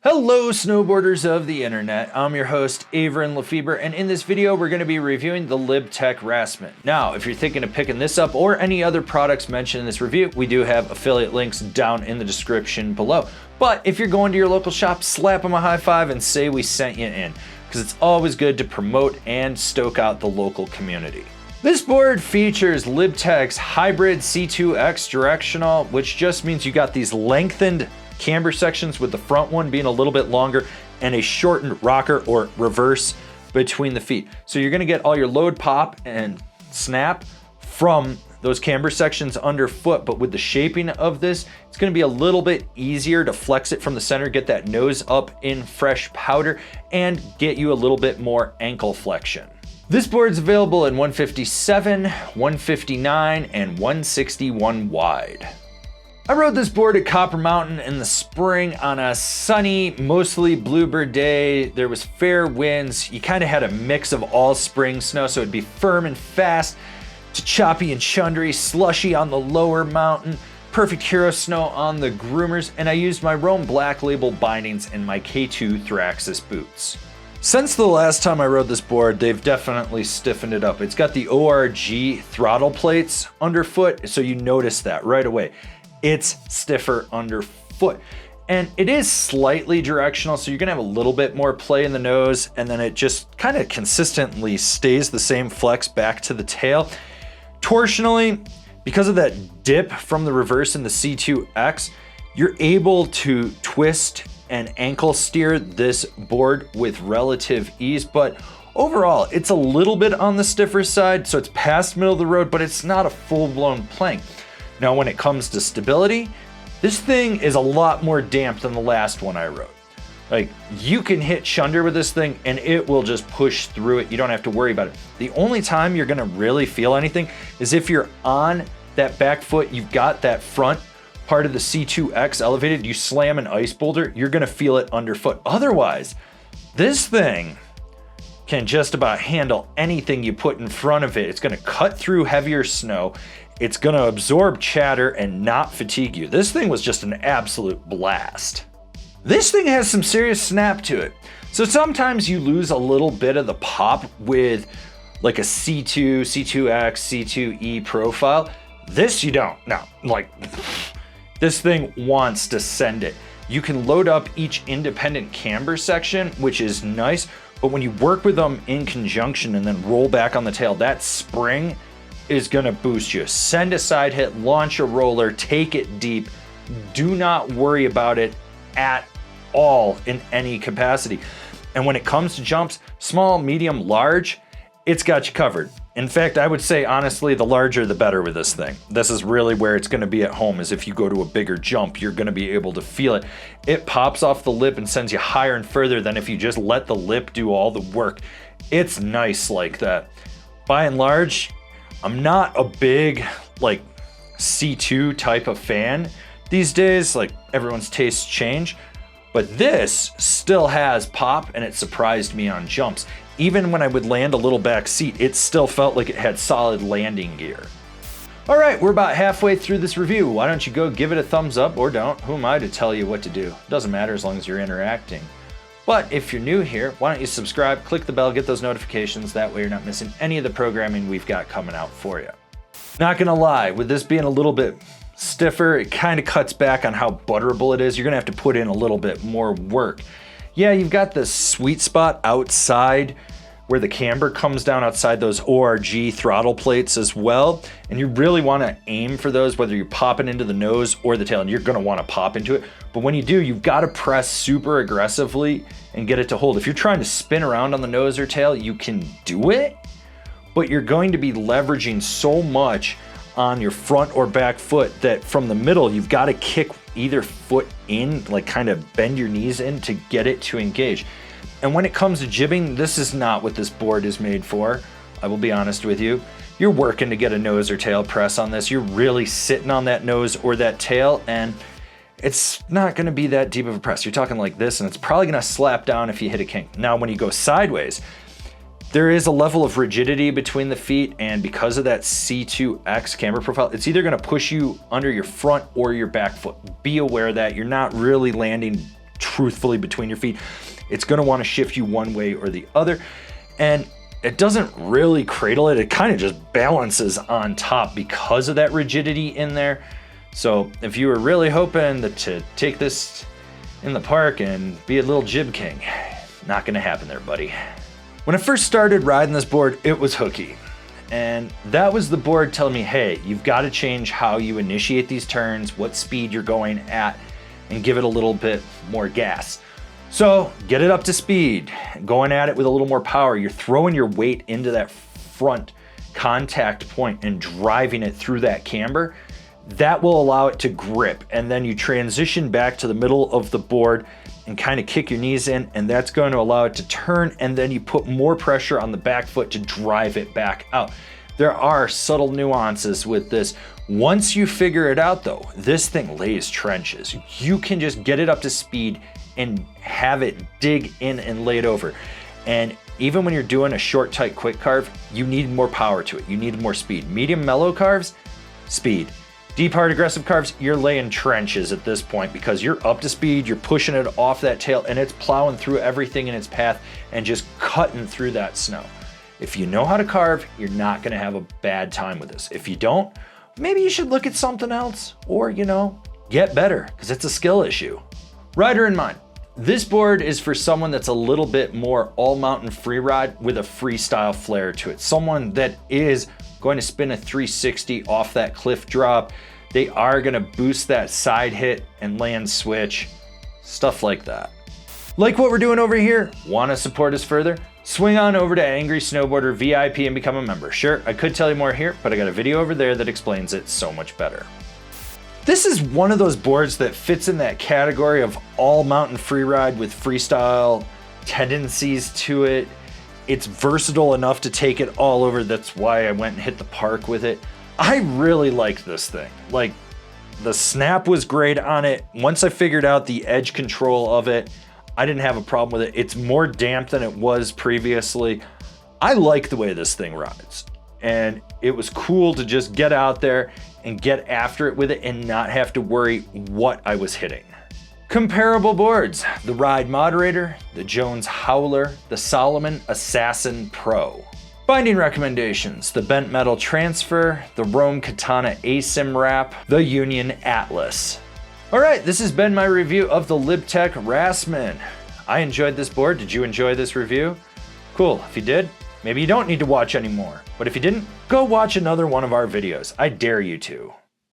Hello snowboarders of the internet, I'm your host Avran LeFeber, and in this video we're going to be reviewing the LibTech Rasman. Now if you're thinking of picking this up or any other products mentioned in this review, we do have affiliate links down in the description below. But if you're going to your local shop, slap them a high five and say we sent you in, because it's always good to promote and stoke out the local community. This board features LibTech's hybrid C2X directional, which just means you got these lengthened camber sections with the front one being a little bit longer and a shortened rocker or reverse between the feet. So you're gonna get all your load, pop, and snap from those camber sections underfoot, but with the shaping of this, it's gonna be a little bit easier to flex it from the center, get that nose up in fresh powder, and get you a little bit more ankle flexion. This board's available in 157, 159, and 161 wide. I rode this board at Copper Mountain in the spring on a sunny, mostly bluebird day. There was fair winds. You kind of had a mix of all spring snow, so it'd be firm and fast to choppy and chundry, slushy on the lower mountain, perfect hero snow on the groomers, and I used my Rome Black Label bindings in my K2 Thraxis boots. Since the last time I rode this board, they've definitely stiffened it up. It's got the ORG throttle plates underfoot, so you notice that right away. It's stiffer underfoot. And it is slightly directional, so you're gonna have a little bit more play in the nose, and then it just kind of consistently stays the same flex back to the tail. Torsionally, because of that dip from the reverse in the C2X, you're able to twist and ankle steer this board with relative ease, but overall, it's a little bit on the stiffer side, so it's past middle of the road, but it's not a full-blown plank. Now, when it comes to stability, this thing is a lot more damp than the last one I rode. Like, you can hit chunder with this thing and it will just push through it. You don't have to worry about it. The only time you're gonna really feel anything is if you're on that back foot, you've got that front part of the C2X elevated, you slam an ice boulder, you're gonna feel it underfoot. Otherwise, this thing can just about handle anything you put in front of it. It's gonna cut through heavier snow. It's gonna absorb chatter and not fatigue you. This thing was just an absolute blast. This thing has some serious snap to it. So sometimes you lose a little bit of the pop with like a C2, C2X, C2E profile. This you don't, no, like this thing wants to send it. You can load up each independent camber section, which is nice, but when you work with them in conjunction and then roll back on the tail, that spring is gonna boost you. Send a side hit, launch a roller, take it deep. Do not worry about it at all in any capacity. And when it comes to jumps, small, medium, large, it's got you covered. In fact, I would say honestly, the larger the better with this thing. This is really where it's gonna be at home, is if you go to a bigger jump, you're gonna be able to feel it. It pops off the lip and sends you higher and further than if you just let the lip do all the work. It's nice like that. By and large, I'm not a big like C2 type of fan these days, like everyone's tastes change, but this still has pop and it surprised me on jumps. Even when I would land a little back seat, it still felt like it had solid landing gear. All right, we're about halfway through this review. Why don't you go give it a thumbs up or don't? Who am I to tell you what to do? Doesn't matter as long as you're interacting. But if you're new here, why don't you subscribe, click the bell, get those notifications. That way you're not missing any of the programming we've got coming out for you. Not gonna lie, with this being a little bit stiffer, it kind of cuts back on how butterable it is. You're gonna have to put in a little bit more work. Yeah, you've got the sweet spot outside where the camber comes down outside those ORG throttle plates as well. And you really wanna aim for those, whether you're popping into the nose or the tail, and you're gonna wanna pop into it. But when you do, you've gotta press super aggressively and get it to hold. If you're trying to spin around on the nose or tail, you can do it, but you're going to be leveraging so much on your front or back foot that from the middle, you've gotta kick either foot in, like kind of bend your knees in to get it to engage. And when it comes to jibbing, this is not what this board is made for. I will be honest with you. You're working to get a nose or tail press on this. You're really sitting on that nose or that tail, and it's not gonna be that deep of a press. You're talking like this, and it's probably gonna slap down if you hit a kink. Now, when you go sideways, there is a level of rigidity between the feet, and because of that C2X camber profile, it's either gonna push you under your front or your back foot. Be aware that you're not really landing truthfully between your feet, it's gonna wanna shift you one way or the other. And it doesn't really cradle it, it kind of just balances on top because of that rigidity in there. So if you were really hoping to take this in the park and be a little jib king, not gonna happen there, buddy. When I first started riding this board, it was hooky. And that was the board telling me, hey, you've got to change how you initiate these turns, what speed you're going at, and give it a little bit more gas. So get it up to speed, going at it with a little more power. You're throwing your weight into that front contact point and driving it through that camber. That will allow it to grip. And then you transition back to the middle of the board and kind of kick your knees in, and that's going to allow it to turn, and then you put more pressure on the back foot to drive it back out. There are subtle nuances with this. Once you figure it out though, this thing lays trenches. You can just get it up to speed and have it dig in and lay it over. And even when you're doing a short, tight, quick carve, you need more power to it. You need more speed. Medium, mellow carves, speed. Deep, hard, aggressive carves, you're laying trenches at this point because you're up to speed, you're pushing it off that tail, and it's plowing through everything in its path and just cutting through that snow. If you know how to carve, you're not gonna have a bad time with this. If you don't, maybe you should look at something else or, get better, because it's a skill issue. Rider in mind, this board is for someone that's a little bit more all mountain free ride with a freestyle flair to it. Someone that is going to spin a 360 off that cliff drop. They are gonna boost that side hit and land switch, stuff like that. Like what we're doing over here? Wanna support us further? Swing on over to Angry Snowboarder VIP and become a member. Sure, I could tell you more here, but I got a video over there that explains it so much better. This is one of those boards that fits in that category of all mountain freeride with freestyle tendencies to it. It's versatile enough to take it all over. That's why I went and hit the park with it. I really like this thing. Like, the snap was great on it. Once I figured out the edge control of it, I didn't have a problem with it. It's more damp than it was previously. I like the way this thing rides. And it was cool to just get out there and get after it with it and not have to worry what I was hitting. Comparable boards, the Ride Moderator, the Jones Howler, the Salomon Assassin Pro. Binding recommendations, the Bent Metal Transfer, the Rome Katana ASIM Wrap, the Union Atlas. All right, this has been my review of the LibTech Rasman. I enjoyed this board. Did you enjoy this review? Cool, if you did, maybe you don't need to watch anymore. But if you didn't, go watch another one of our videos. I dare you to.